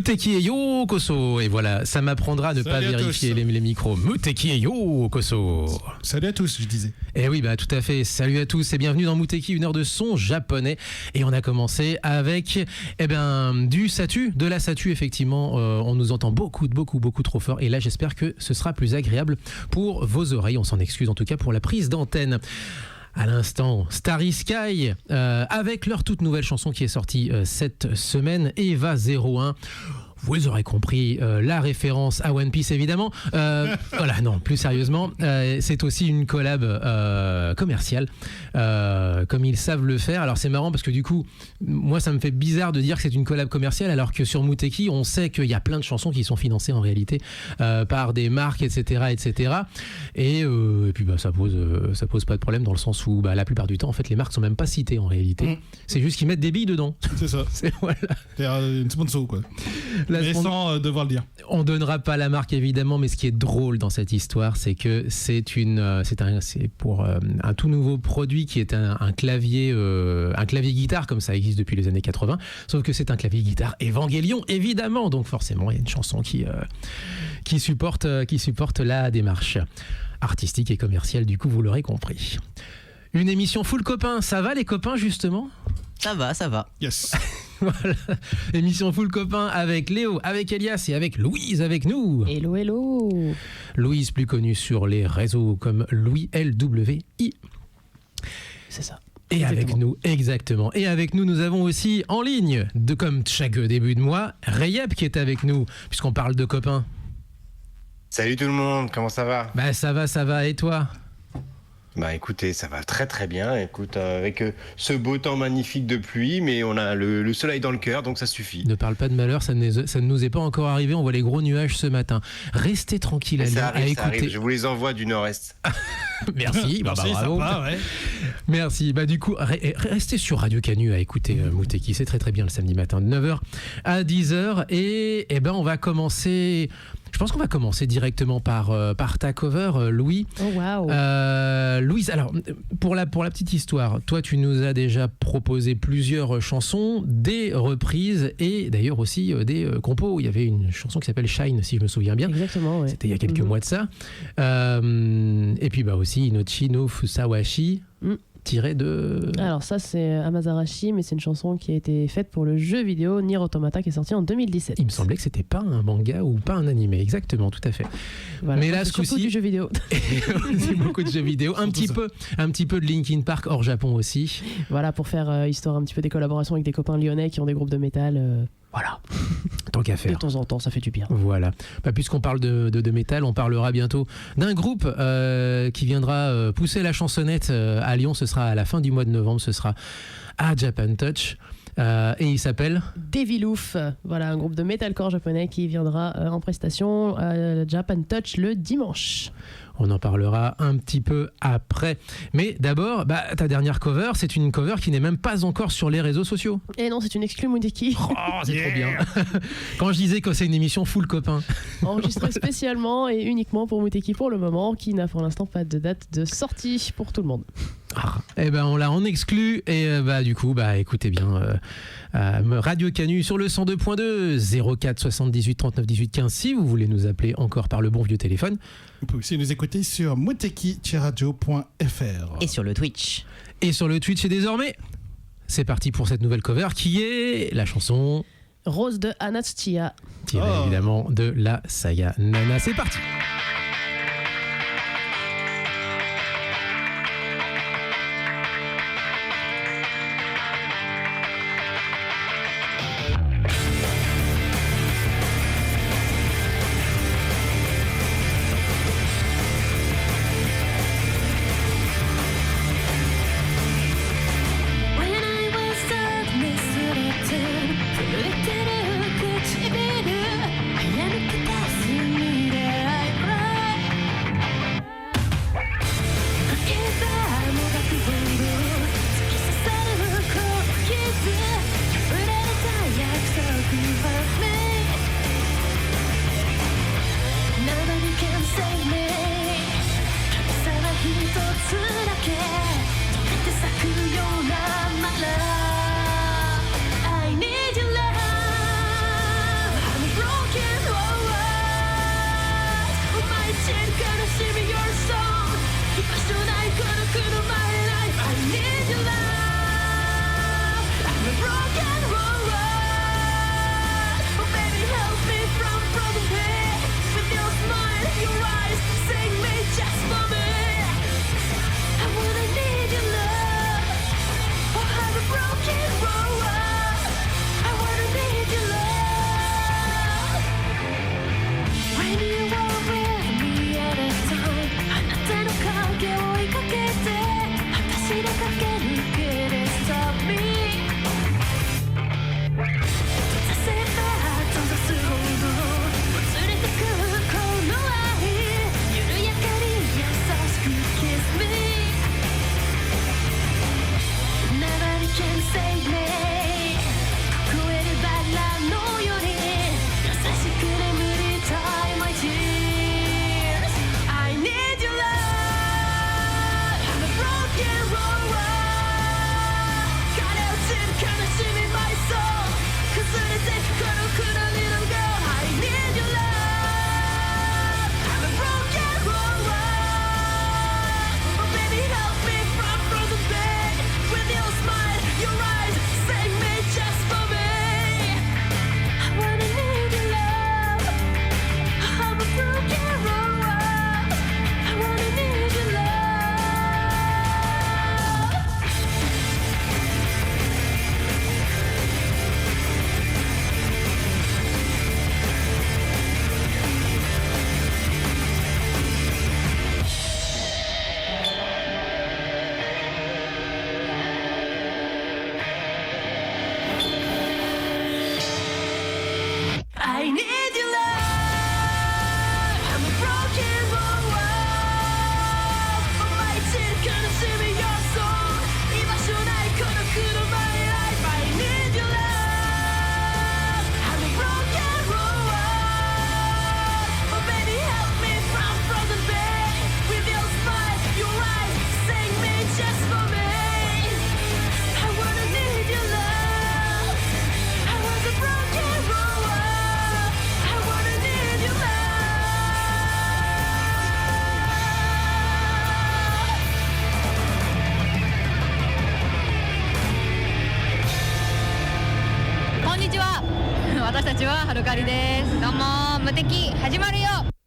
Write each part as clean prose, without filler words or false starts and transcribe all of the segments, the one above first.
Muteki et yo Koso. Et voilà, ça m'apprendra à ne pas vérifier les micros. Muteki et yo Koso. Salut à tous, je disais. Et oui, tout à fait. Salut à tous et bienvenue dans Muteki, une heure de son japonais. Et on a commencé avec du Satu, de la Satu effectivement. On nous entend beaucoup trop fort. Et là, j'espère que ce sera plus agréable pour vos oreilles. On s'en excuse en tout cas pour la prise d'antenne. À l'instant, Starry Sky, avec leur toute nouvelle chanson qui est sortie cette semaine, Eva 01. Vous aurez compris la référence à One Piece évidemment. Voilà, non, plus sérieusement, c'est aussi une collab commerciale, comme ils savent le faire. Alors c'est marrant parce que du coup, moi ça me fait bizarre de dire que c'est une collab commerciale alors que sur Muteki, on sait qu'il y a plein de chansons qui sont financées en réalité par des marques, etc. Et puis ça pose pas de problème dans le sens où la plupart du temps, en fait, les marques sont même pas citées en réalité. C'est juste qu'ils mettent des billes dedans. C'est ça. Voilà. C'est une sponsor quoi. Mais sans devoir le dire. On donnera pas la marque évidemment, mais ce qui est drôle dans cette histoire, c'est que c'est pour un tout nouveau produit qui est un clavier guitare comme ça existe depuis les années 80. Sauf que c'est un clavier guitare Evangelion évidemment, donc forcément il y a une chanson qui supporte la démarche artistique et commerciale. Du coup, vous l'aurez compris. Une émission full copains. Ça va les copains justement ? Ça va. Yes. Voilà, émission full copain avec Léo, avec Elias et avec Louise avec nous. Hello. Louise, plus connue sur les réseaux comme Louis LWI. C'est ça. Et avec nous, exactement. Et avec nous, nous avons aussi en ligne, comme chaque début de mois, Rayeb qui est avec nous, puisqu'on parle de copains. Salut tout le monde, comment ça va ? Ça va, et toi ? Écoutez, ça va très très bien. Écoute, avec ce beau temps magnifique de pluie, mais on a le soleil dans le cœur, donc ça suffit. Ne parle pas de malheur, ça ne nous est pas encore arrivé. On voit les gros nuages ce matin. Restez tranquille à écouter. Ça arrive. Je vous les envoie du nord-est. Merci, Merci, bravo. Sympa, ouais. Merci. Du coup, restez sur Radio Canu à écouter Muteki. C'est très très bien le samedi matin de 9h à 10h. Et on va commencer. Je pense qu'on va commencer directement par ta cover, Louis. Oh waouh. Louise, alors pour la petite histoire, toi tu nous as déjà proposé plusieurs chansons, des reprises et d'ailleurs aussi des compos. Il y avait une chanson qui s'appelle Shine, si je me souviens bien. Exactement, ouais. C'était il y a quelques mois de ça. Et puis aussi Inochi no Fusawashi. Tiré de... Alors ça c'est Amazarashi, mais c'est une chanson qui a été faite pour le jeu vidéo Nier Automata qui est sorti en 2017. Il me semblait que c'était pas un manga ou pas un animé, exactement, tout à fait. Voilà, mais là, c'est surtout du jeu vidéo. C'est beaucoup de jeux vidéo, un petit peu de Linkin Park hors Japon aussi. Voilà, pour faire histoire un petit peu des collaborations avec des copains lyonnais qui ont des groupes de métal. Voilà. Tant qu'à faire. De temps en temps, ça fait du bien. Voilà. Puisqu'on parle de métal, on parlera bientôt d'un groupe qui viendra pousser la chansonnette à Lyon. Ce sera à la fin du mois de novembre. Ce sera à Japan Touch. Et il s'appelle Devilouf. Voilà, un groupe de metalcore japonais qui viendra en prestation à Japan Touch le dimanche. On en parlera un petit peu après. Mais d'abord, ta dernière cover, c'est une cover qui n'est même pas encore sur les réseaux sociaux. Et non, c'est une exclue Muteki. Oh, c'est trop bien. Quand je disais que c'est une émission full copain. Enregistrée spécialement et uniquement pour Muteki pour le moment, qui n'a pour l'instant pas de date de sortie pour tout le monde. On l'a en exclu et du coup écoutez bien Radio Canu sur le 102.2 04 78 39 18 15 si vous voulez nous appeler encore par le bon vieux téléphone. Vous pouvez aussi nous écouter sur muteki-radio.fr et sur le Twitch. Et désormais, c'est parti pour cette nouvelle cover qui est la chanson Rose de Anatsuya, tirée évidemment de la saga Nana. C'est parti. I am ちは、はるかりです。どうも、無敵始まるよ。「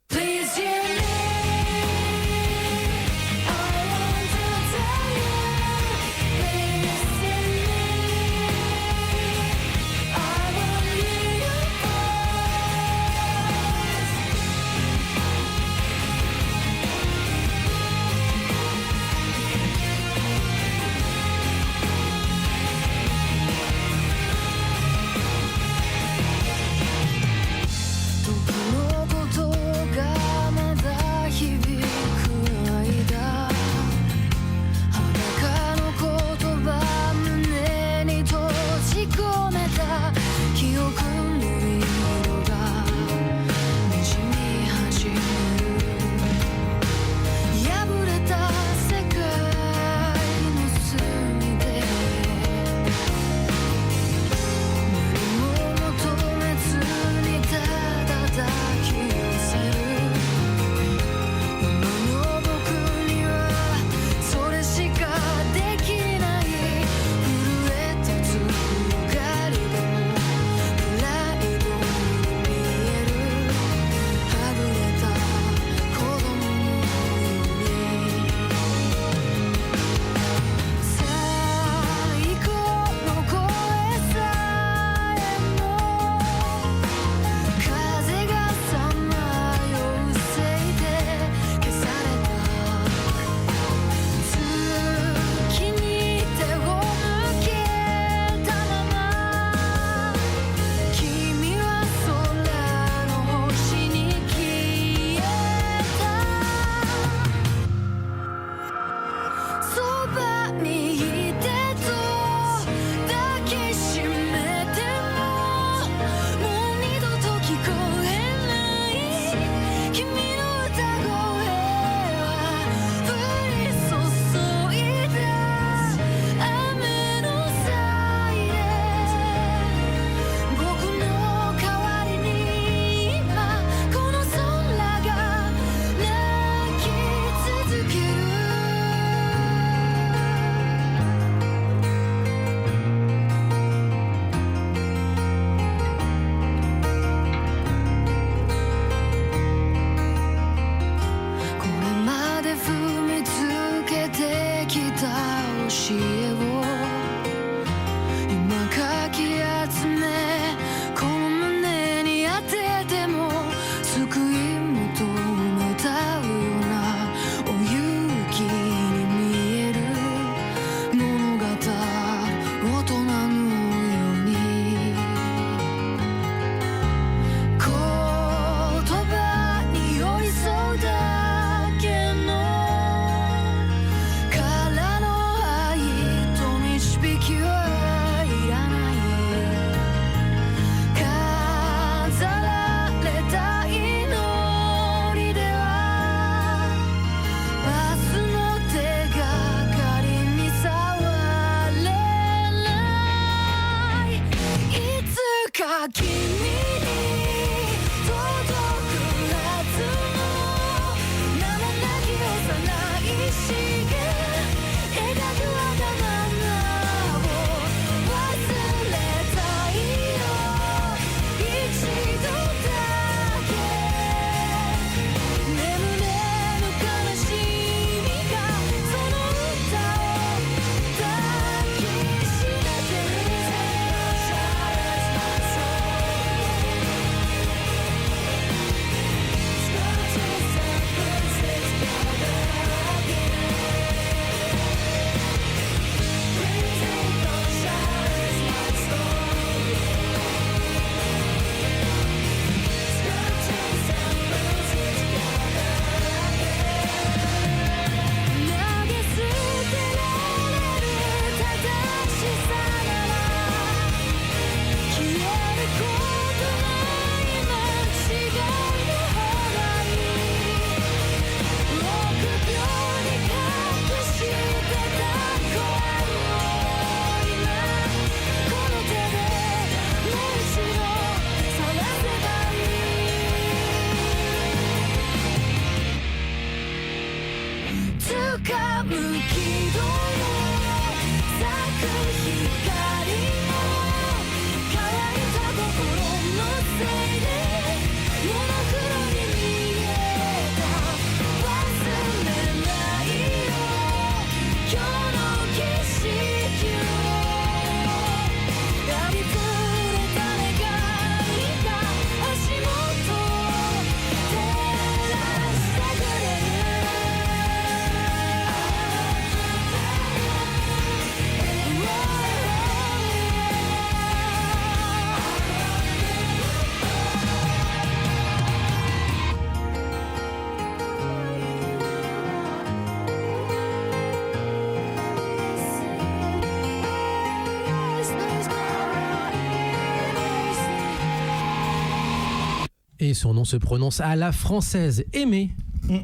Et son nom se prononce à la française, Aimé.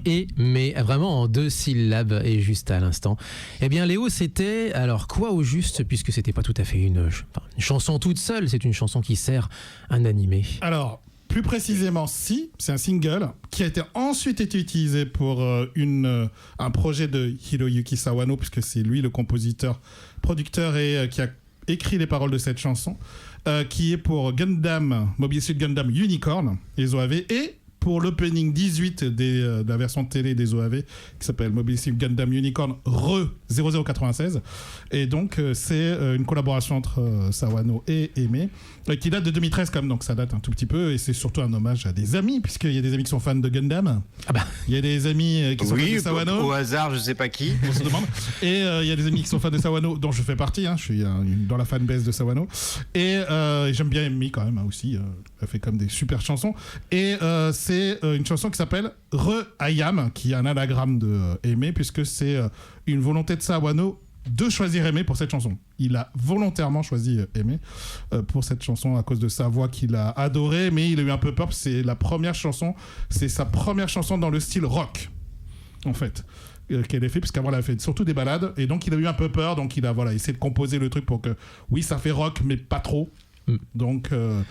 Et mais vraiment en 2 syllabes et juste à l'instant. Eh bien Léo, c'était alors quoi au juste, puisque c'était pas tout à fait une chanson toute seule, c'est une chanson qui sert un animé. Alors, plus précisément, si, c'est un single qui a ensuite été utilisé pour un projet de Hiroyuki Sawano, puisque c'est lui le compositeur, producteur et qui a écrit les paroles de cette chanson, qui est pour Gundam, Mobile Suit Gundam Unicorn, les OAV, et pour l'opening 18 de la version télé des OAV qui s'appelle Mobile Suit Gundam Unicorn Re 0096. Et donc c'est une collaboration entre Sawano et Aimé qui date de 2013 quand même, donc ça date un tout petit peu, et c'est surtout un hommage à des amis, puisqu'il y a des amis qui sont fans de Gundam. Ah bah. Il y a des amis qui sont fans de Sawano. Au hasard, je sais pas qui. On se demande. Et il y a des amis qui sont fans de Sawano, dont je fais partie, je suis dans la fanbase de Sawano. Et j'aime bien Aimé quand même aussi, elle fait comme des super chansons. Et c'est une chanson qui s'appelle Re I Am, qui est un anagramme de Aimé, puisque c'est une volonté de Sawano de choisir Aimé pour cette chanson. Il a volontairement choisi Aimé pour cette chanson à cause de sa voix qu'il a adorée, mais il a eu un peu peur, c'est sa première chanson dans le style rock, en fait, qu'elle ait fait, puisqu'avant elle a fait surtout des ballades, et donc il a eu un peu peur, donc il a essayé de composer le truc pour que, oui, ça fait rock, mais pas trop. Donc, de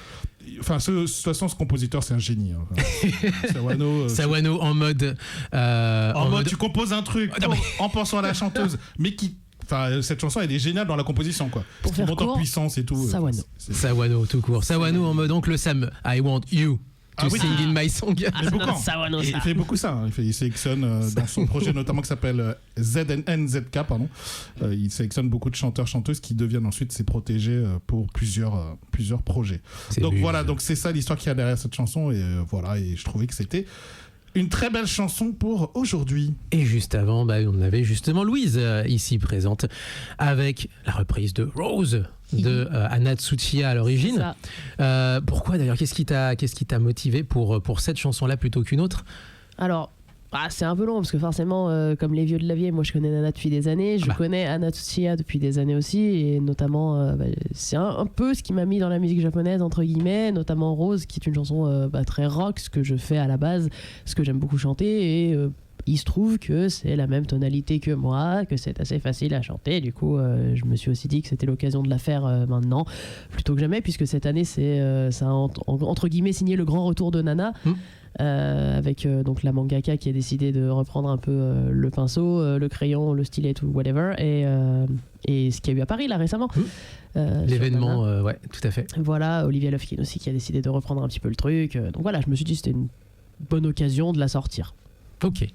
toute façon, ce compositeur, c'est un génie. Sawano en mode... en mode, tu composes un truc en pensant à la chanteuse, mais qui... cette chanson, elle est géniale dans la composition, quoi. Pour faire monte en puissance et tout. Sawano. Sawano, tout court. Sawano en mode Oncle Sam, I want you to sing in my song. Il fait beaucoup ça. Il sélectionne dans son projet notamment qui s'appelle ZNZK, pardon. Il sélectionne beaucoup de chanteurs, chanteuses qui deviennent ensuite ses protégés pour plusieurs projets. Donc voilà, donc c'est ça l'histoire qu'il y a derrière cette chanson, et voilà, et je trouvais que c'était une très belle chanson pour aujourd'hui. Et juste avant, on avait justement Louise ici présente avec la reprise de Rose de Anna Tsuchiya à l'origine. Pourquoi d'ailleurs, qu'est-ce qui t'a motivé pour cette chanson-là plutôt qu'une autre? Alors, c'est un peu long parce que forcément, comme les vieux de la vieille, moi je connais Nana depuis des années, je connais Anna Tsuchiya depuis des années aussi, et notamment c'est un peu ce qui m'a mis dans la musique japonaise entre guillemets, notamment Rose, qui est une chanson très rock, ce que je fais à la base, ce que j'aime beaucoup chanter, et il se trouve que c'est la même tonalité que moi, que c'est assez facile à chanter. Du coup, je me suis aussi dit que c'était l'occasion de la faire maintenant, plutôt que jamais, puisque cette année, ça a entre guillemets signé le grand retour de Nana. Avec donc la mangaka qui a décidé de reprendre un peu le pinceau, le crayon, le stylet, tout whatever, et ce qu'il y a eu à Paris là récemment. L'événement, ouais, tout à fait. Voilà, Olivia Lofkin aussi qui a décidé de reprendre un petit peu le truc. Donc voilà, je me suis dit que c'était une bonne occasion de la sortir. Ok.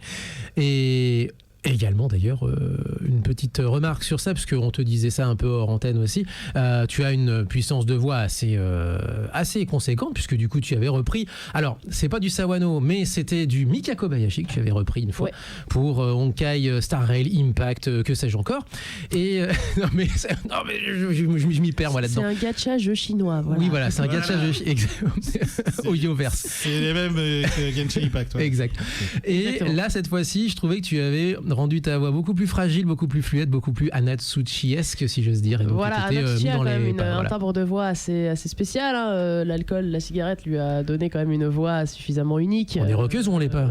Et également d'ailleurs une petite remarque sur ça, parce qu'on te disait ça un peu hors antenne aussi, tu as une puissance de voix assez conséquente, puisque du coup tu avais repris, alors c'est pas du Sawano mais c'était du Mika Kobayashi que tu avais repris une fois pour Honkai Star Rail Impact, que sais-je encore, et non mais je m'y perds moi là-dedans. C'est un gacha jeu chinois, voilà. Oui voilà, c'est un gacha jeu au Yoverse. C'est les mêmes que Genshin Impact. Ouais. Exact. Et exactement. Là cette fois-ci je trouvais que tu avais rendu ta voix beaucoup plus fragile, beaucoup plus fluide, beaucoup plus Anna Tsuchiesque, si j'ose dire. Voilà, Anna Tsuchiya a quand même un timbre de voix assez spécial. L'alcool, la cigarette lui a donné quand même une voix suffisamment unique. On est rockeuse ou on l'est pas?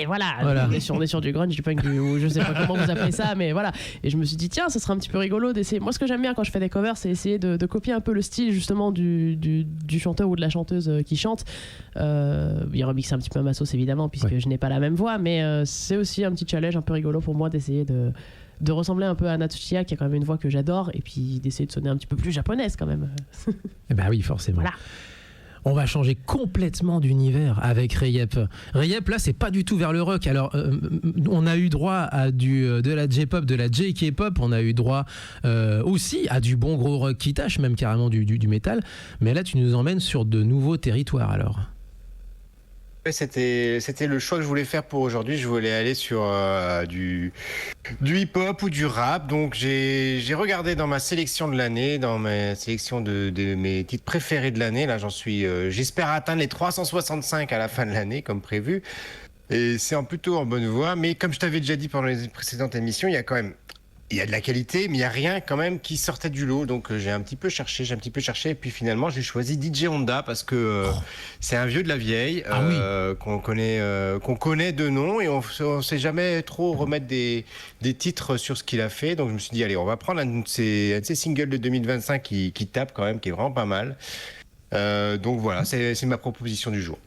Voilà. On est sur du grunge, du punk, ou je sais pas comment vous appelez ça, mais voilà. Et je me suis dit, tiens, ça serait un petit peu rigolo d'essayer. Moi, ce que j'aime bien quand je fais des covers, c'est essayer de copier un peu le style justement du chanteur ou de la chanteuse qui chante. Il remixer un petit peu à ma sauce évidemment, puisque je n'ai pas la même voix, mais c'est aussi un petit challenge un peu rigolo pour moi d'essayer de ressembler un peu à Anna Tsuchiya, qui a quand même une voix que j'adore, et puis d'essayer de sonner un petit peu plus japonaise quand même. Bah oui, forcément. Voilà. On va changer complètement d'univers avec Rayep. Rayep, là, c'est pas du tout vers le rock. Alors, on a eu droit à de la J-pop, de la J-K-pop. On a eu droit aussi à du bon gros rock qui tâche, même carrément du métal. Mais là, tu nous emmènes sur de nouveaux territoires, alors. C'était le choix que je voulais faire pour aujourd'hui. Je voulais aller sur du hip-hop ou du rap. Donc j'ai regardé dans ma sélection de l'année, dans ma sélection de mes titres préférés de l'année. Là, j'espère atteindre les 365 à la fin de l'année, comme prévu. Et c'est plutôt en bonne voie. Mais comme je t'avais déjà dit pendant les précédentes émissions, il y a quand même il y a de la qualité, mais il n'y a rien quand même qui sortait du lot. Donc j'ai un petit peu cherché, et puis finalement j'ai choisi DJ Honda parce que c'est un vieux de la vieille qu'on connaît de nom et on ne sait jamais trop remettre des titres sur ce qu'il a fait. Donc je me suis dit, allez, on va prendre un de ces singles de 2025 qui tape quand même, qui est vraiment pas mal. Donc voilà, c'est ma proposition du jour.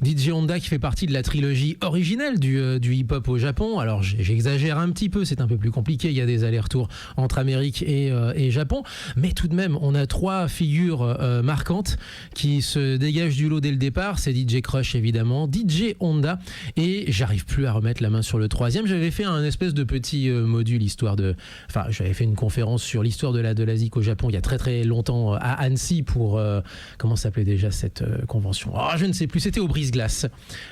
DJ Honda qui fait partie de la trilogie originelle du hip-hop au Japon. Alors j'exagère un petit peu, c'est un peu plus compliqué, il y a des allers-retours entre Amérique et Japon, mais tout de même on a 3 figures marquantes qui se dégagent du lot dès le départ. C'est DJ Crush évidemment, DJ Honda, et j'arrive plus à remettre la main sur le 3e. J'avais fait un espèce de petit module j'avais fait une conférence sur l'histoire de la zik au Japon il y a très très longtemps à Annecy pour comment s'appelait déjà cette convention, je ne sais plus, c'était au Brise-Glace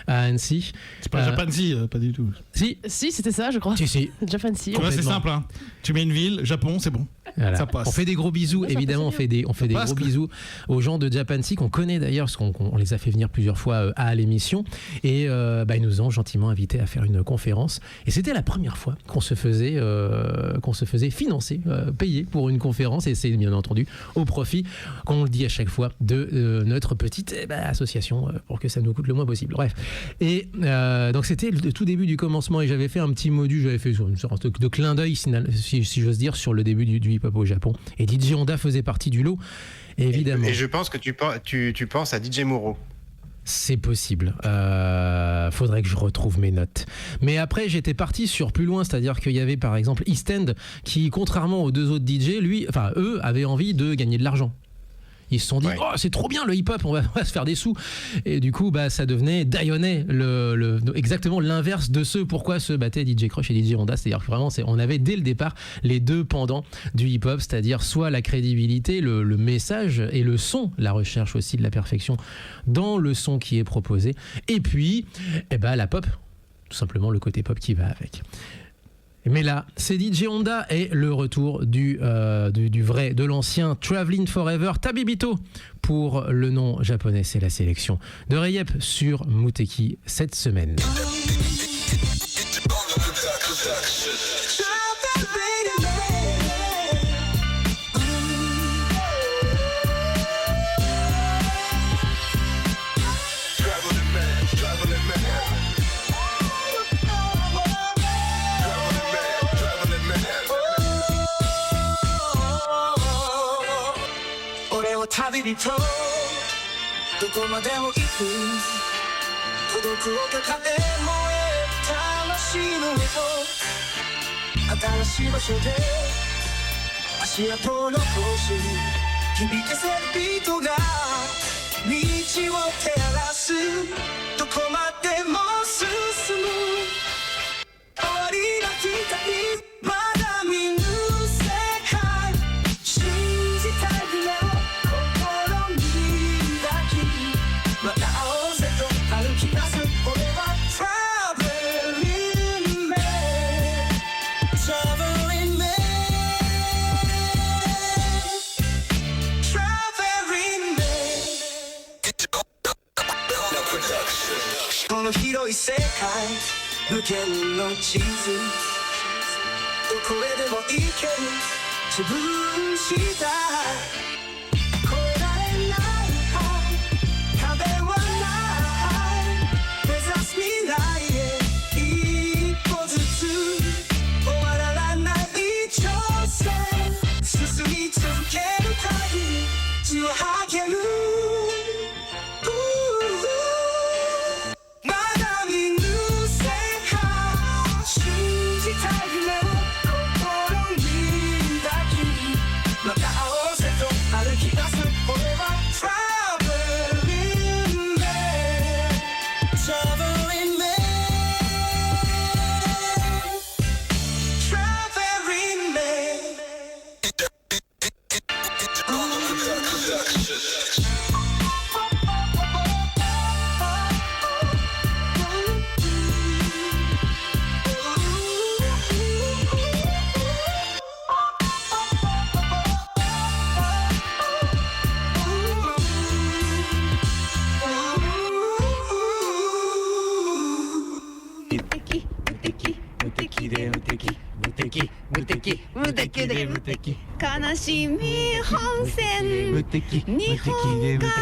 à Annecy. C'est pas Japancy, pas du tout. Si, c'était ça, je crois. Si. Japancy. C'est simple, hein. Tu mets une ville, Japon, c'est bon. Voilà. Ça passe. On fait des gros bisous, évidemment, on fait des gros bisous aux gens de Japancy qu'on connaît d'ailleurs, parce qu'on les a fait venir plusieurs fois à l'émission, et ils nous ont gentiment invités à faire une conférence, et c'était la première fois qu'on se faisait financer, payer pour une conférence, et c'est bien entendu au profit, comme on le dit à chaque fois, de notre petite association, pour que ça nous coûte le moins possible. Bref. Et donc c'était le tout début du commencement, et j'avais fait un petit module, j'avais fait une sorte de clin d'œil, si j'ose dire, sur le début du hip-hop au Japon. Et DJ Honda faisait partie du lot, évidemment. Et je pense que tu penses à DJ Moro. C'est possible. Faudrait que je retrouve mes notes. Mais après, j'étais parti sur plus loin, c'est-à-dire qu'il y avait par exemple East End qui, contrairement aux 2 autres DJ, eux avaient envie de gagner de l'argent. Ils se sont dit, c'est trop bien le hip-hop, on va se faire des sous. Et du coup, ça devenait Dionnet, exactement l'inverse de ce pourquoi se battaient DJ Crush et DJ Honda. C'est-à-dire que vraiment, on avait dès le départ les 2 pendants du hip-hop, c'est-à-dire soit la crédibilité, le message et le son, la recherche aussi de la perfection dans le son qui est proposé. Et puis, la pop, tout simplement le côté pop qui va avec. Mais là, c'est DJ Honda et le retour du vrai, de l'ancien Traveling Forever, Tabibito pour le nom japonais. C'est la sélection de Rayep sur Muteki cette semaine.旅人どこまでも行く届く音風燃え魂の音新しい場所で足跡を残し響かせるビートが道を照らすどこまでも進む終わりなき旅まだ見ぬ世界信じたい夢を心に抱きまた会おうぜと歩き出す俺は Traveling Man Traveling Man Traveling Man この広い世界無限の地図どこへでも行ける自分次第越えられない壁はない目指す未来へ一歩ずつ終わらない挑戦進み続ける旅血を吐けるまだ見ぬ世界信じたい夢を心に抱きまた会おうぜと歩けで悲しみ本線日本海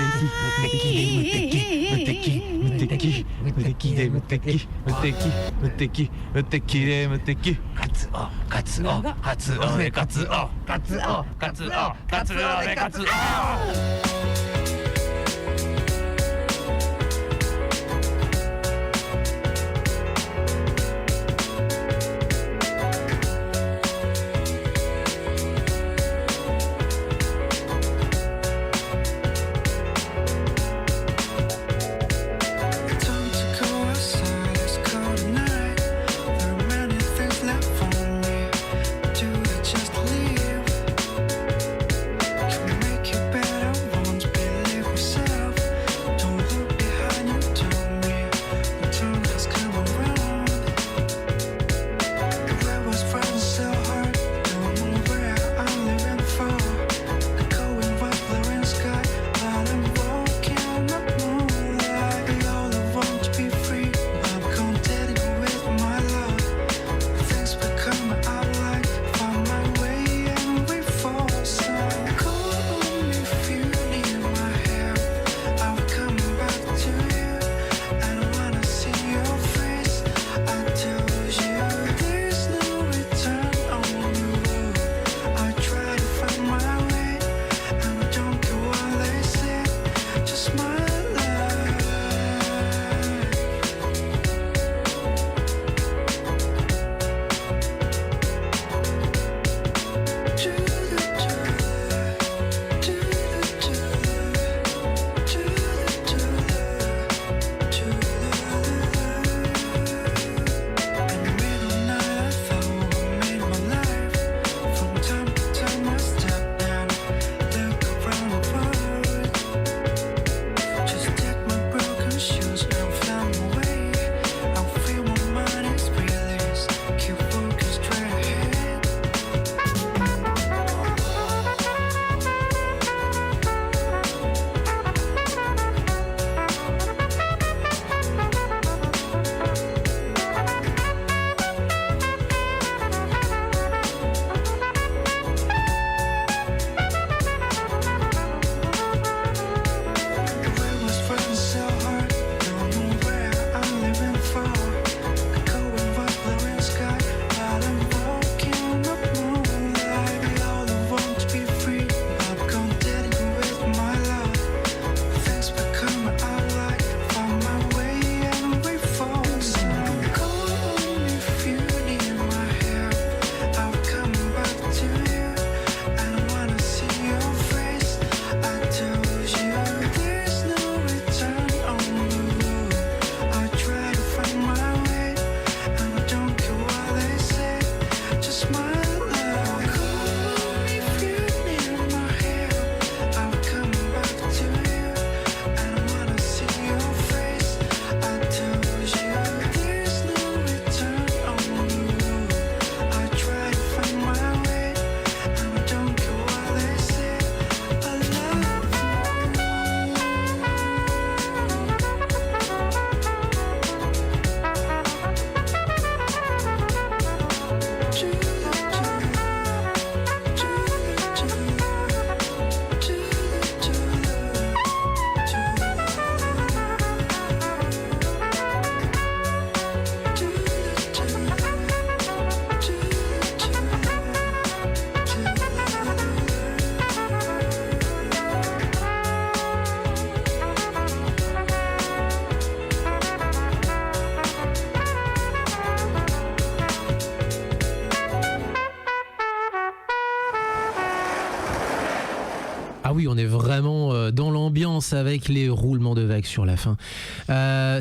Ah oui, on est vraiment dans l'ambiance avec les roulements de vagues sur la fin.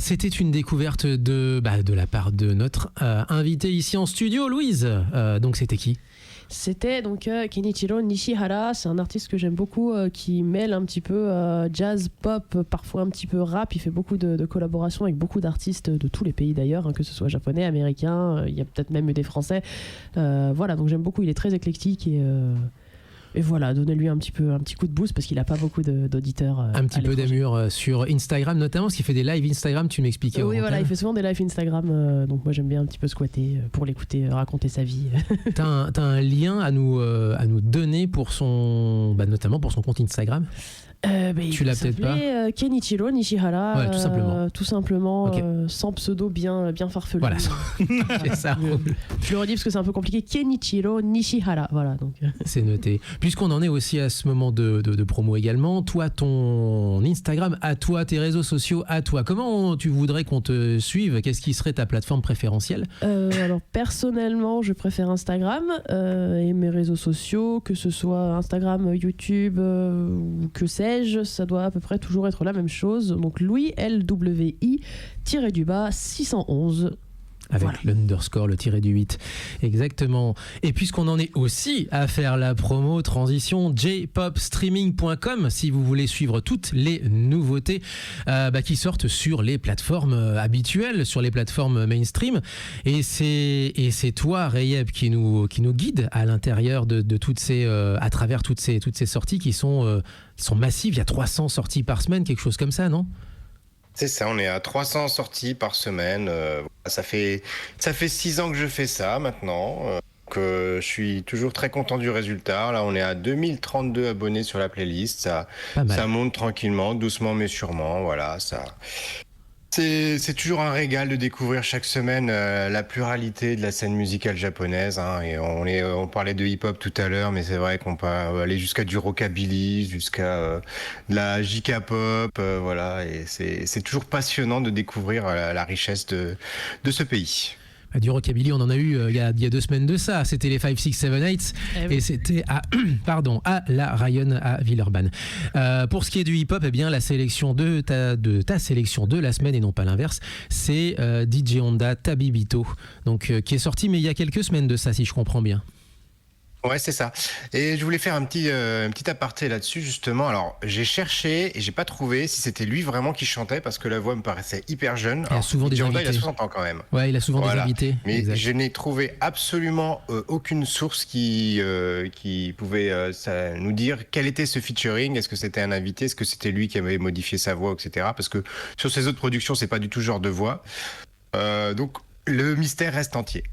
C'était une découverte de la part de notre invité ici en studio, Louise. Donc c'était qui ? C'était donc Kenichiro Nishihara, c'est un artiste que j'aime beaucoup qui mêle un petit peu jazz, pop, parfois un petit peu rap. Il fait beaucoup de collaborations avec beaucoup d'artistes de tous les pays d'ailleurs, que ce soit japonais, américain, il y a peut-être même des français. Voilà, donc j'aime beaucoup, il est très éclectique et Et voilà, donnez-lui un petit coup de boost parce qu'il a pas beaucoup d'auditeurs. Un petit peu d'amour sur Instagram notamment, parce qu'il fait des lives Instagram, tu m'expliquais. Oui, voilà, il fait souvent des lives Instagram, donc moi j'aime bien un petit peu squatter pour l'écouter raconter sa vie. T'as un lien à nous donner pour notamment pour son compte Instagram. Tu l'as peut-être pas. Kenichiro Nishihara. Ouais, tout simplement. Tout simplement, okay. Sans pseudo bien farfelu. Voilà. Ça je le redis parce que c'est un peu compliqué. Kenichiro Nishihara. Voilà. Donc. C'est noté. Puisqu'on en est aussi à ce moment de promo également, toi, ton Instagram à toi, tes réseaux sociaux à toi, comment tu voudrais qu'on te suive? Qu'est-ce qui serait ta plateforme préférentielle? Alors, personnellement, je préfère Instagram et mes réseaux sociaux, que ce soit Instagram, YouTube ou que sais-je, ça doit à peu près toujours être la même chose. Donc Louis LWI-du-bas 611. Avec l'underscore, le tiré du 8. Exactement. Et puisqu'on en est aussi à faire la promo, transition, jpopstreaming.com, si vous voulez suivre toutes les nouveautés qui sortent sur les plateformes habituelles, sur les plateformes mainstream. Et c'est toi, Rayeb, qui nous guide à l'intérieur de toutes ces, à travers toutes ces sorties qui sont massives. Il y a 300 sorties par semaine, quelque chose comme ça, non ? C'est ça, on est à 300 sorties par semaine. Ça fait 6 ans que je fais ça maintenant. Je suis toujours très content du résultat. Là, on est à 2032 abonnés sur la playlist. Ça monte tranquillement, doucement mais sûrement. Voilà, ça. C'est toujours un régal de découvrir chaque semaine la pluralité de la scène musicale japonaise. Hein, et on parlait de hip-hop tout à l'heure, mais c'est vrai qu'on peut aller jusqu'à du rockabilly, jusqu'à de la JK-pop. Voilà, et c'est toujours passionnant de découvrir la richesse de ce pays. Du rockabilly, on en a eu il y a 2 semaines de ça. C'était les 5, 6, 7, 8 et c'était à la Ryan à Villeurbanne. Pour ce qui est du hip-hop, eh bien, la sélection de ta sélection de la semaine et non pas l'inverse, c'est DJ Honda Tabibito, donc qui est sorti mais il y a quelques semaines de ça, si je comprends bien. Ouais, c'est ça. Et je voulais faire un petit aparté là-dessus, justement. Alors, j'ai cherché et j'ai pas trouvé si c'était lui vraiment qui chantait parce que la voix me paraissait hyper jeune. Il a souvent des invités. Il a 60 ans quand même. Ouais, il a souvent des invités. Mais exact. Je n'ai trouvé absolument aucune source qui pouvait nous dire quel était ce featuring. Est-ce que c'était un invité? Est-ce que c'était lui qui avait modifié sa voix, etc. Parce que sur ses autres productions, c'est pas du tout ce genre de voix. Donc, le mystère reste entier.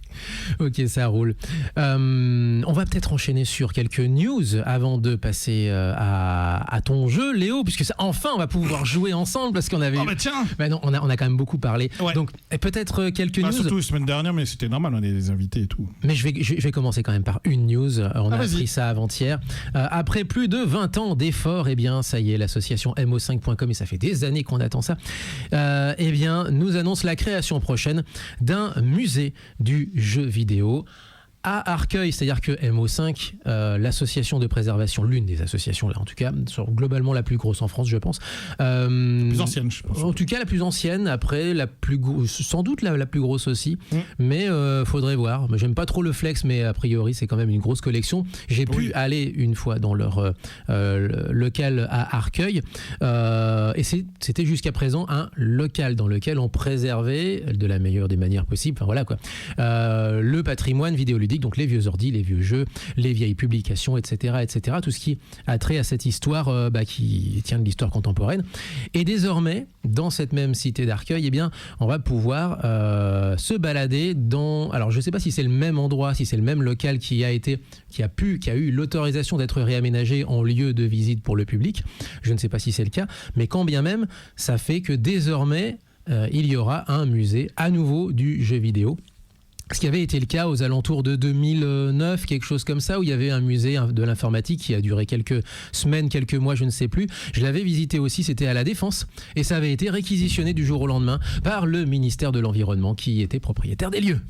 Ok, ça roule. On va peut-être enchaîner sur quelques news avant de passer à ton jeu, Léo, puisque enfin on va pouvoir jouer ensemble parce qu'on avait. Oh bah tiens. Non, on a quand même beaucoup parlé. Ouais. Donc peut-être quelques news. Surtout la semaine dernière, mais c'était normal, on a des invités et tout. Mais je vais commencer quand même par une news. On a appris ça avant-hier. Après plus de 20 ans d'efforts, eh bien ça y est, l'association mo5.com, et ça fait des années qu'on attend ça, eh bien nous annonce la création prochaine d'un musée du jeu vidéo à Arcueil, c'est-à-dire que MO5, l'association de préservation, l'une des associations là en tout cas, globalement la plus grosse en France je pense. La plus ancienne je pense. En tout cas la plus ancienne, après sans doute la plus grosse aussi, mais faudrait voir. J'aime pas trop le flex, mais a priori c'est quand même une grosse collection. J'ai pu aller une fois dans leur local à Arcueil, et c'était jusqu'à présent un local dans lequel on préservait de la meilleure des manières possibles, enfin voilà quoi, le patrimoine vidéoludique, donc les vieux ordi, les vieux jeux, les vieilles publications, etc., etc., tout ce qui a trait à cette histoire qui tient de l'histoire contemporaine. Et désormais, dans cette même cité d'Arcueil, eh bien, on va pouvoir se balader dans. Alors, je ne sais pas si c'est le même endroit, si c'est le même local qui a eu l'autorisation d'être réaménagé en lieu de visite pour le public. Je ne sais pas si c'est le cas, mais quand bien même, ça fait que désormais, il y aura un musée à nouveau du jeu vidéo. Ce qui avait été le cas aux alentours de 2009, quelque chose comme ça, où il y avait un musée de l'informatique qui a duré quelques semaines, quelques mois, je ne sais plus. Je l'avais visité aussi, c'était à La Défense, et ça avait été réquisitionné du jour au lendemain par le ministère de l'Environnement qui était propriétaire des lieux.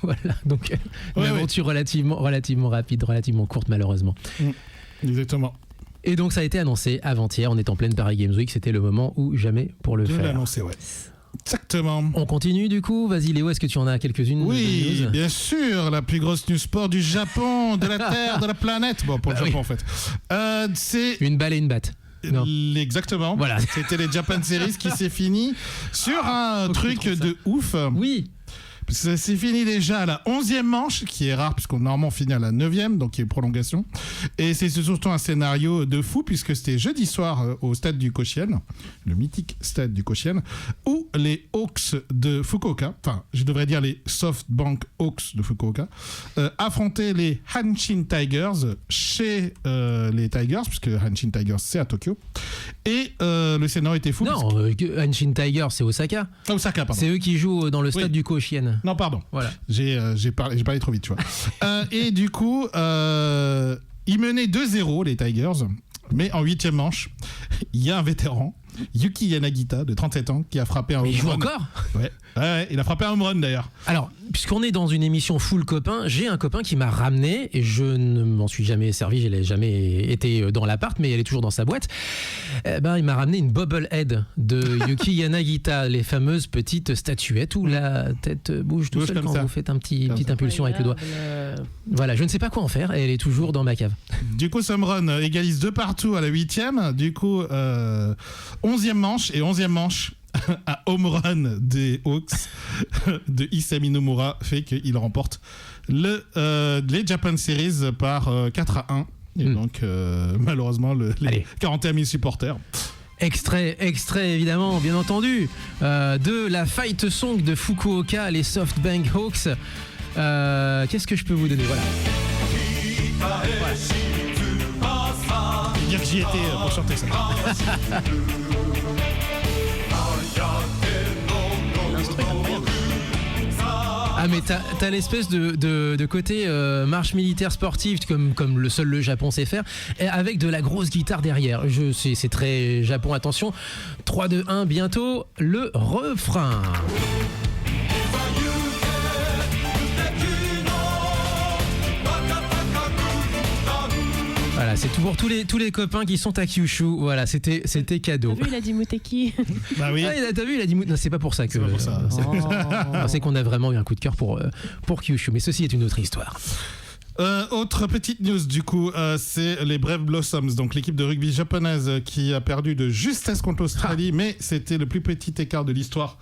Voilà, donc une aventure relativement rapide, relativement courte malheureusement. Exactement. Et donc ça a été annoncé avant-hier, on est en pleine Paris Games Week, c'était le moment ou jamais pour le faire. De l'annoncer, ouais. Exactement. On continue du coup. Vas-y Léo, est-ce que tu en as quelques-unes? Oui, bien sûr. La plus grosse news sport du Japon, de la Terre, de la planète. Bon, pour le Japon en fait. C'est une balle et une batte. Non. Exactement. Voilà. C'était les Japan Series qui s'est fini sur un truc de ouf. Oui. Parce que c'est fini déjà à la 11e manche, qui est rare puisqu'on normalement finit à la 9e, donc il y a une prolongation. Et c'est surtout un scénario de fou puisque c'était jeudi soir au stade du Koshien, le mythique stade du Koshien, où les Hawks de Fukuoka, enfin je devrais dire les SoftBank Hawks de Fukuoka, affrontaient les Hanshin Tigers chez les Tigers, puisque Hanshin Tigers c'est à Tokyo. Et le scénario était fou. Non, Hanshin Tigers, c'est Osaka. Ah, Osaka, pardon. C'est eux qui jouent dans le stade du Koshien. Non, pardon. Voilà. J'ai parlé trop vite, tu vois. Et du coup, ils menaient 2-0, les Tigers. Mais en 8e manche, il y a un vétéran, Yuki Yanagita, de 37 ans, qui a frappé un home run. Il joue encore ? Ouais, il a frappé un home run d'ailleurs. Alors, puisqu'on est dans une émission full copain, j'ai un copain qui m'a ramené, et je ne m'en suis jamais servi, je n'ai jamais été dans l'appart, mais elle est toujours dans sa boîte. Il m'a ramené une bobblehead de Yuki Yanagita, les fameuses petites statuettes où la tête bouge tout seul quand vous faites petite impulsion avec le doigt. Voilà, je ne sais pas quoi en faire, et elle est toujours dans ma cave. Du coup, home run égalise 2 partout à la 8e. Du coup, 11e manche et 11e manche. Un home run des Hawks de Isami Nomura fait qu'il remporte les Japan Series par 4-1. Et donc, malheureusement, les 41 000 supporters. Extrait évidemment, bien entendu, de la fight song de Fukuoka, les SoftBank Hawks. Qu'est-ce que je peux vous donner ? Voilà. Dire que j'y étais pour chanter ça. Ah mais t'as l'espèce de côté marche militaire sportive comme le Japon sait faire, et avec de la grosse guitare derrière. C'est très Japon, attention. 3, 2, 1, bientôt le refrain. Voilà, c'est tout pour tous les copains qui sont à Kyushu. Voilà, c'était cadeau. T'as vu, il a dit Muteki. Bah oui. Ah, t'as vu, il a dit non, c'est pas pour ça que. C'est pas pour ça. C'est qu'on a vraiment eu un coup de cœur pour Kyushu, mais ceci est une autre histoire. Autre petite news du coup, c'est les Brave Blossoms, donc l'équipe de rugby japonaise qui a perdu de justesse contre l'Australie, mais c'était le plus petit écart de l'histoire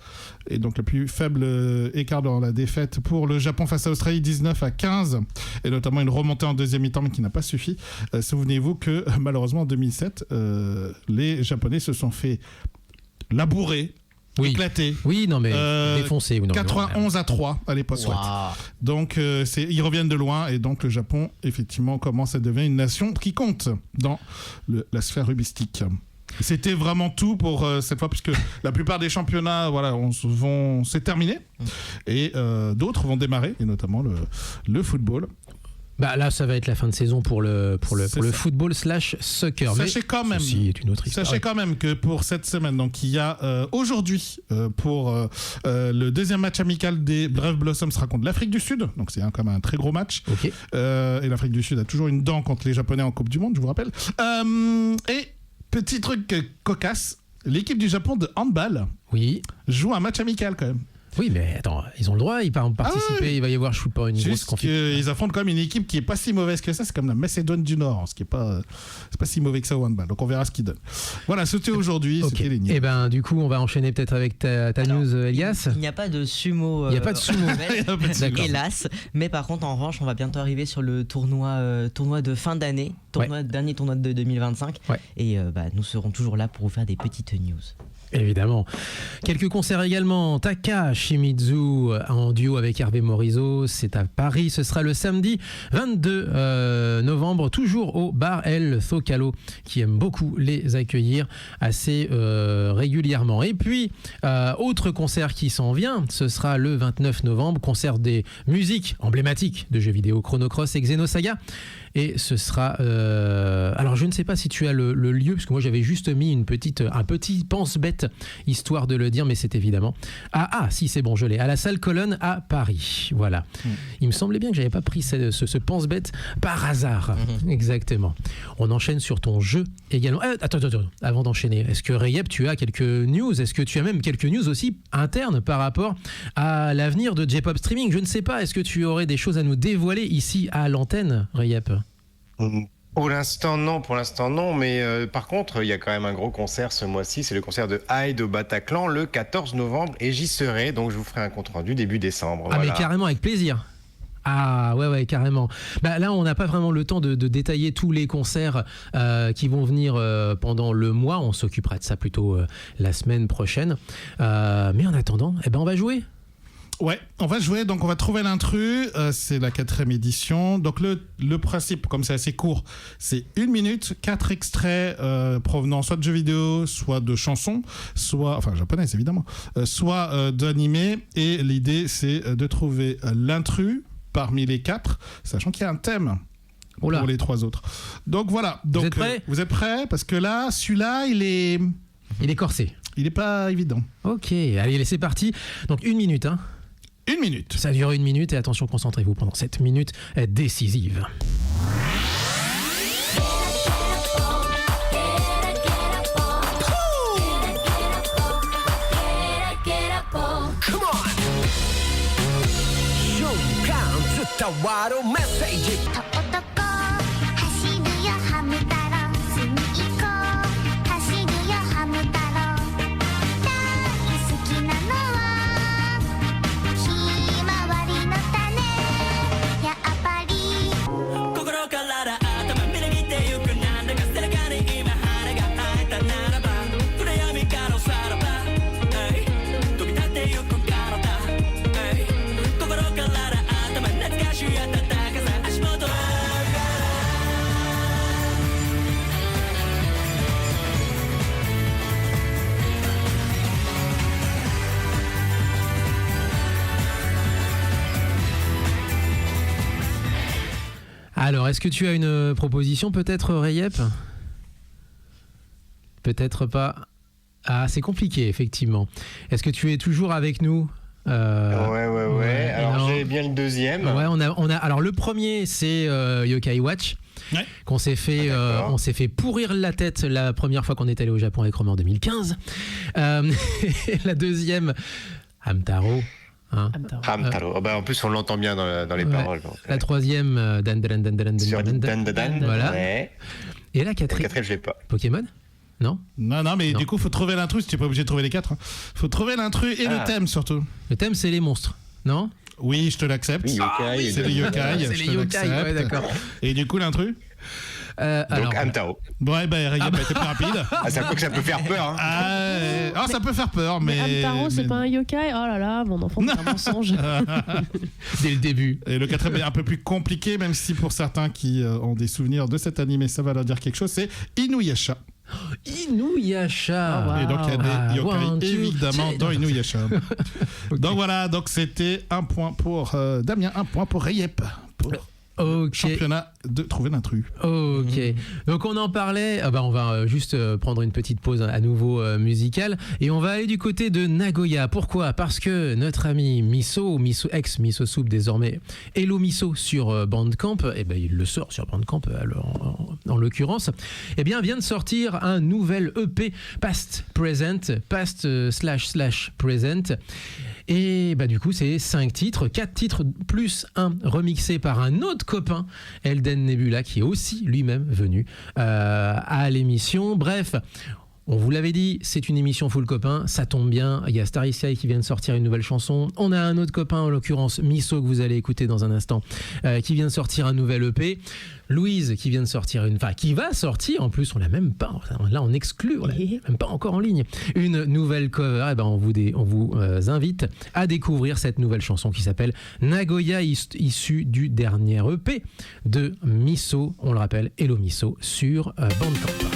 et donc le plus faible écart dans la défaite pour le Japon face à l'Australie, 19-15, et notamment une remontée en deuxième mi-temps mais qui n'a pas suffi. Souvenez-vous que malheureusement en 2007, les Japonais se sont fait labourer. Oui. Éclaté. Oui, non mais défoncé. 91-3 à l'époque. Wow. Donc ils reviennent de loin et donc le Japon effectivement commence à devenir une nation qui compte dans la sphère rugbyistique. C'était vraiment tout pour cette fois puisque la plupart des championnats c'est terminé et d'autres vont démarrer et notamment le football. Bah là, ça va être la fin de saison pour le football / soccer. Sachez quand même, ceci est une autre histoire. Sachez quand même que pour cette semaine, donc il y a aujourd'hui pour le deuxième match amical des Brave Blossoms sera contre l'Afrique du Sud, donc c'est quand même un très gros match. Okay. Et l'Afrique du Sud a toujours une dent contre les Japonais en Coupe du Monde, je vous rappelle. Et petit truc cocasse, l'équipe du Japon de handball joue un match amical quand même. Oui, mais attends, ils ont le droit, ils peuvent participer, il va y avoir, je suis pas, une grosse configuration. Ils affrontent quand même une équipe qui est pas si mauvaise que ça, c'est comme la Macédoine du Nord, ce qui est pas, c'est pas si mauvais que ça au handball, donc on verra ce qu'ils donnent. Voilà, c'était aujourd'hui, c'était les news. Et ben du coup, on va enchaîner peut-être avec ta news, Elias. Il n'y a pas de sumo. Il n'y a pas de sumo. Hélas, mais par contre, en revanche, on va bientôt arriver sur le tournoi de fin d'année, dernier tournoi de 2025, et nous serons toujours là pour vous faire des petites news. Évidemment. Quelques concerts également. Taka Shimizu en duo avec Hervé Morisot. C'est à Paris. Ce sera le samedi 22 novembre, toujours au bar El Zocalo, qui aime beaucoup les accueillir assez régulièrement. Et puis, autre concert qui s'en vient, ce sera le 29 novembre, concert des musiques emblématiques de jeux vidéo Chrono Cross et Xenosaga. Et ce sera... alors, je ne sais pas si tu as le lieu, parce que moi, j'avais juste mis un petit pense-bête, histoire de le dire, mais c'est évidemment... Ah, si, c'est bon, je l'ai. À la salle Colonne à Paris. Voilà. Il me semblait bien que j'avais pas pris ce pense-bête par hasard. Exactement. On enchaîne sur ton jeu également. Attends. Avant d'enchaîner, est-ce que Rayep, tu as quelques news ? Est-ce que tu as même quelques news aussi internes par rapport à l'avenir de J-Pop Streaming ? Je ne sais pas. Est-ce que tu aurais des choses à nous dévoiler ici à l'antenne, Rayep ? Pour l'instant non, mais par contre il y a quand même un gros concert ce mois-ci, c'est le concert de Hyde au Bataclan le 14 novembre et j'y serai, donc je vous ferai un compte rendu début décembre. Ah voilà. mais carrément avec plaisir. Ah ouais carrément. Bah là on n'a pas vraiment le temps de détailler tous les concerts qui vont venir pendant le mois. On s'occupera de ça plutôt la semaine prochaine. Mais en attendant, on va jouer. Ouais, on va jouer, donc on va trouver l'intrus, c'est la 4e édition. Donc le principe, comme c'est assez court, c'est 1 minute, 4 extraits provenant soit de jeux vidéo, soit de chansons, soit, enfin japonaises évidemment, soit d'animés. Et l'idée c'est de trouver l'intrus parmi les 4, sachant qu'il y a un thème. Pour les 3 autres. Donc voilà. Donc, vous êtes prêts ? Vous êtes prêts ? Parce que là, celui-là, il est corsé. Il n'est pas évident. Ok, allez, c'est parti. Donc 1 minute, hein. 1 minute. Ça dure 1 minute et attention, concentrez-vous pendant cette minute décisive. Alors, est-ce que tu as une proposition peut-être, Rayep ? Peut-être pas. Ah, c'est compliqué, effectivement. Est-ce que tu es toujours avec nous ? Ouais. Alors j'ai bien le deuxième. Ouais, on a. Alors le premier, c'est Yokai Watch. Ouais. Qu'on s'est fait, on s'est fait pourrir la tête la première fois qu'on est allé au Japon avec Romain en 2015. La deuxième, Hamtaro. Hein. Hamtaro. En plus, on l'entend bien dans les paroles. Donc, la troisième, Dan. Voilà. Ouais. Et la quatrième, je l'ai pas. Pokémon ? Non, mais du coup, faut trouver l'intrus. Tu n'es pas obligé de trouver les 4. Hein. Faut trouver l'intrus et le thème surtout. Le thème, c'est les monstres, non ? Oui, je te l'accepte. Oui, yokai, c'est les yokai. C'est les yokai, ouais, d'accord. Et du coup, l'intrus donc Hamtaro. Ouais, Rayep a été plus rapide. Ça peut faire peur. Hein. Ça peut faire peur, mais Hamtaro, c'est pas un yokai. Oh là là, mon enfant, c'est un mensonge. Dès le début. Et le 4e est un peu plus compliqué, même si pour certains qui ont des souvenirs de cet animé, ça va leur dire quelque chose. C'est Inuyasha. Inuyasha. Oh, wow. Et donc il y a des yokai évidemment dans Inuyasha. Okay. Donc voilà, donc c'était 1 point pour Damien, 1 point pour Rayep. Championnat de trouver l'intrus. Ok. Donc on en parlait. On va juste prendre une petite pause à nouveau musicale et on va aller du côté de Nagoya. Pourquoi ? Parce que notre ami Miso ex-Miso Soup désormais, Hello Miso sur Bandcamp, il le sort sur Bandcamp en l'occurrence, vient de sortir un nouvel EP past / present. Et du coup, c'est 5 titres, 4 titres plus un remixé par un autre copain, Elden Nebula, qui est aussi lui-même venu à l'émission. Bref, on vous l'avait dit, c'est une émission full copain, ça tombe bien. Il y a Starry Sky qui vient de sortir une nouvelle chanson. On a un autre copain, en l'occurrence Miso, que vous allez écouter dans un instant, qui vient de sortir un nouvel EP. Louise qui vient de sortir qui va sortir, en plus on l'a même pas, là on exclut, on l'a même pas encore en ligne, une nouvelle cover. On vous invite à découvrir cette nouvelle chanson qui s'appelle Nagoya, issue du dernier EP de Miso, on le rappelle, Hello Miso sur Bandcamp.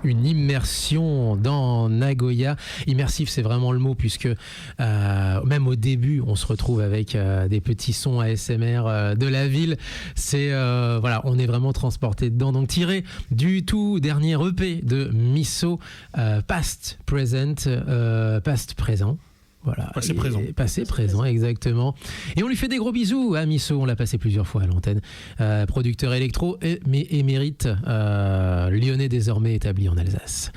une immersion dans Nagoya. Immersif, c'est vraiment le mot, puisque même au début, on se retrouve avec des petits sons ASMR de la ville. C'est voilà, on est vraiment transporté dedans. Donc tiré du tout dernier EP de Miso, Past Présent. Voilà, passé présent, exactement. Et on lui fait des gros bisous à Miso, on l'a passé plusieurs fois à l'antenne. Producteur électro mais émérite, lyonnais désormais établi en Alsace.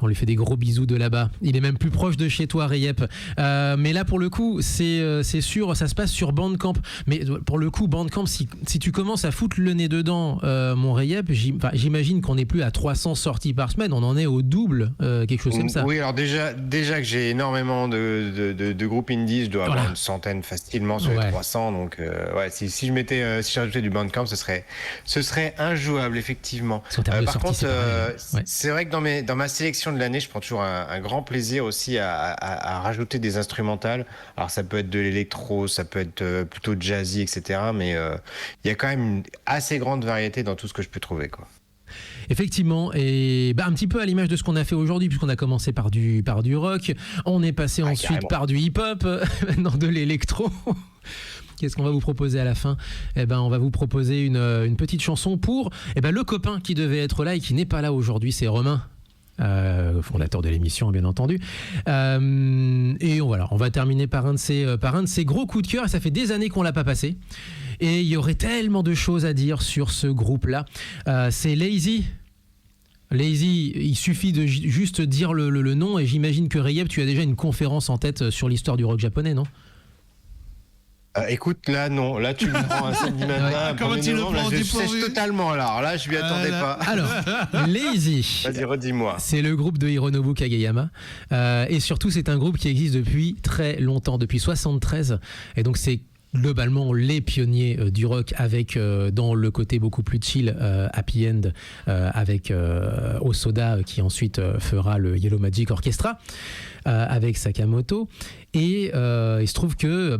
On lui fait des gros bisous de là-bas. Il est même plus proche de chez toi, Rayep. Mais là, pour le coup, c'est sûr, ça se passe sur Bandcamp. Mais pour le coup, Bandcamp, si tu commences à foutre le nez dedans, mon Rayep, j'imagine qu'on n'est plus à 300 sorties par semaine. On en est au double, quelque chose comme ça. Oui, alors déjà que j'ai énormément de groupes indies, je dois avoir une centaine facilement sur les 300. Donc, si je rajoutais du Bandcamp, ce serait injouable, effectivement. Par contre, c'est vrai que dans ma sélection de l'année, je prends toujours un grand plaisir aussi à rajouter des instrumentales. Alors ça peut être de l'électro, ça peut être plutôt jazzy, etc. Mais il y a quand même une assez grande variété dans tout ce que je peux trouver, quoi. Effectivement, et un petit peu à l'image de ce qu'on a fait aujourd'hui, puisqu'on a commencé par du rock, on est passé ensuite carrément par du hip-hop, maintenant de l'électro. Qu'est-ce qu'on va vous proposer à la fin ? On va vous proposer une petite chanson pour le copain qui devait être là et qui n'est pas là aujourd'hui, c'est Romain. Fondateur de l'émission, bien entendu. Et on va terminer par un de ces gros coups de cœur. Ça fait des années qu'on l'a pas passé. Et il y aurait tellement de choses à dire sur ce groupe-là. C'est Lazy. Lazy, il suffit de juste dire le nom. Et j'imagine que Rayep, tu as déjà une conférence en tête sur l'histoire du rock japonais, non ? Écoute, là non, là tu me prends un samedi matin. Comment tu le prends ? Je sèche totalement là. Alors là, je m'y attendais pas. Alors, Lazy. Vas-y, redis-moi. C'est le groupe de Hironobu Kageyama. Et surtout, c'est un groupe qui existe depuis très longtemps, depuis 1973. Et donc, c'est globalement les pionniers du rock avec dans le côté beaucoup plus chill Happy End avec Osoda qui ensuite fera le Yellow Magic Orchestra avec Sakamoto. Et il se trouve que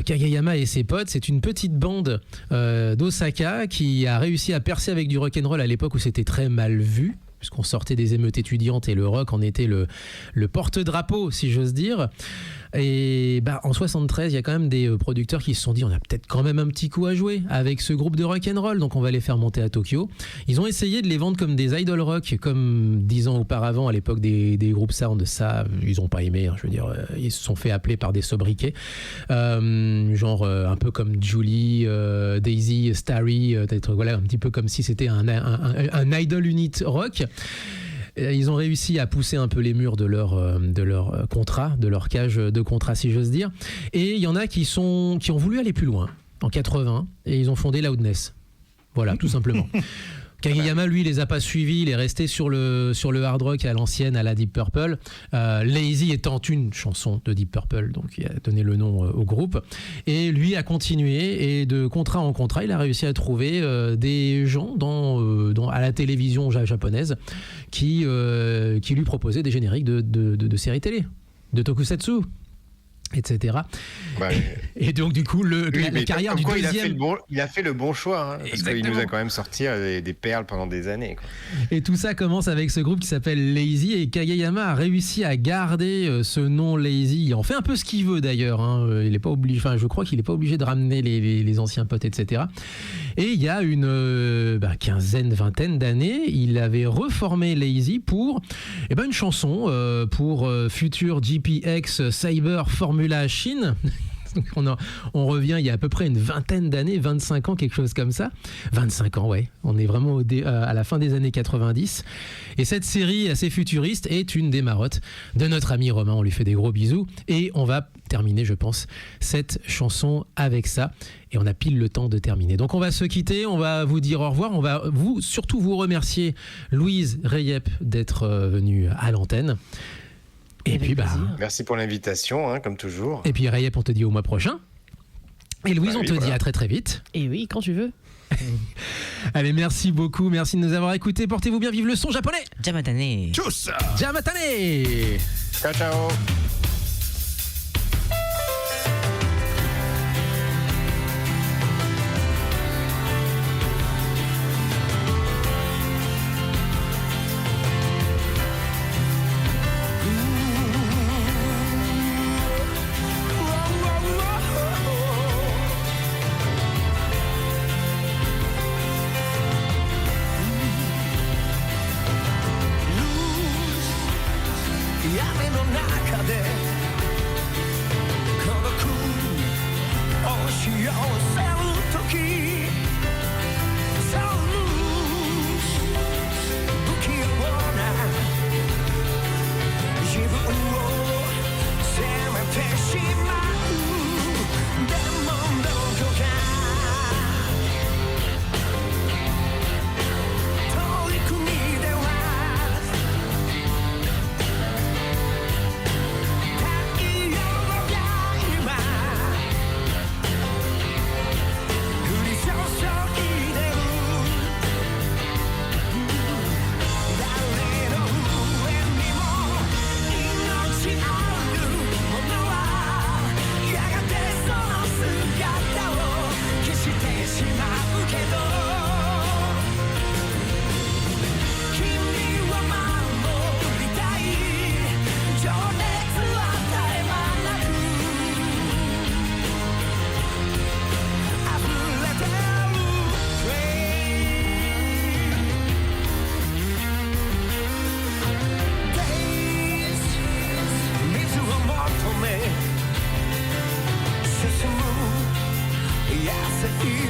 Kageyama et ses potes, c'est une petite bande d'Osaka qui a réussi à percer avec du rock'n'roll à l'époque où c'était très mal vu, puisqu'on sortait des émeutes étudiantes et le rock en était le porte-drapeau, si j'ose dire. Et en 73, il y a quand même des producteurs qui se sont dit on a peut-être quand même un petit coup à jouer avec ce groupe de rock'n'roll, donc on va les faire monter à Tokyo. Ils ont essayé de les vendre comme des idol rock, comme 10 ans auparavant à l'époque des groupes sound. Ça, ils n'ont pas aimé, je veux dire, ils se sont fait appeler par des sobriquets, genre un peu comme Julie, Daisy, Starry, peut-être, voilà, un petit peu comme si c'était un idol unit rock. Ils ont réussi à pousser un peu les murs de leur contrat, de leur cage de contrat, si j'ose dire. Et il y en a qui ont voulu aller plus loin, en 80, et ils ont fondé Loudness. Voilà, tout simplement. Kageyama, lui, les a pas suivis, il est resté sur le hard rock à l'ancienne, à la Deep Purple. Lazy étant une chanson de Deep Purple, donc il a donné le nom au groupe. Et lui a continué, et de contrat en contrat, il a réussi à trouver des gens à la télévision japonaise qui lui proposaient des génériques de séries télé, de tokusatsu, etc. Et donc du coup la carrière du deuxième, il a fait le bon choix, hein, parce qu'il nous a quand même sorti des perles pendant des années, quoi. Et tout ça commence avec ce groupe qui s'appelle Lazy, et Kageyama a réussi à garder ce nom Lazy. Il en fait un peu ce qu'il veut d'ailleurs, hein. Il est pas obligé, je crois qu'il est pas obligé de ramener les anciens potes, etc. Et il y a une vingtaine d'années, il avait reformé Lazy pour une chanson pour futur GPX Cyber Formula Chine. On revient il y a à peu près une vingtaine d'années, 25 ans, quelque chose comme ça. 25 ans, ouais. On est vraiment à la fin des années 90. Et cette série assez futuriste est une des marottes de notre ami Romain. On lui fait des gros bisous. Et on va terminer, je pense, cette chanson avec ça. Et on a pile le temps de terminer. Donc on va se quitter, on va vous dire au revoir. On va surtout vous remercier, Louise Rayep, d'être venue à l'antenne. Et puis merci pour l'invitation, hein, comme toujours. Et puis Rayep, on te dit au mois prochain. Et Louise, on te dit à très très vite. Et oui, quand tu veux. Allez, merci beaucoup, merci de nous avoir écoutés. Portez-vous bien, vive le son japonais. Jamatane. Tchuss. Jamatane. Ciao, ciao.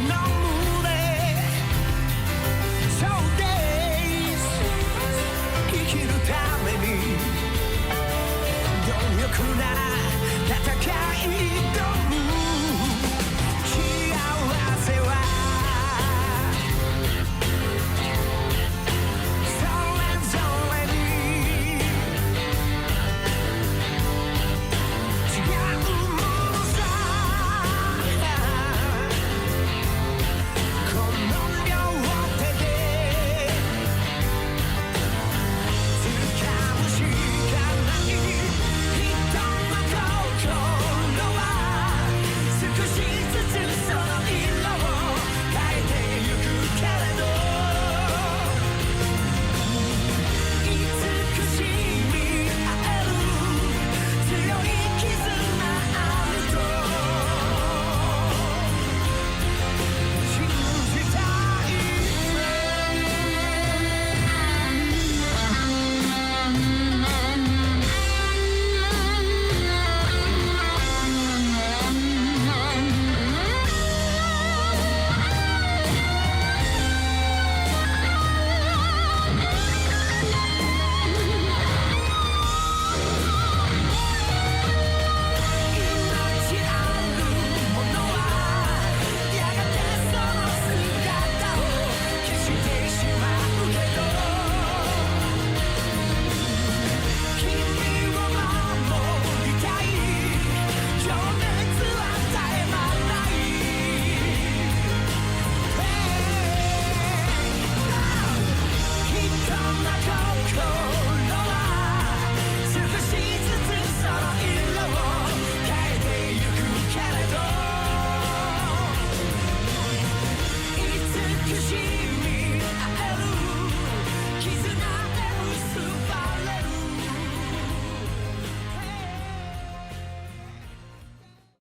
の群れ So days 生きるために貪欲な戦い挑む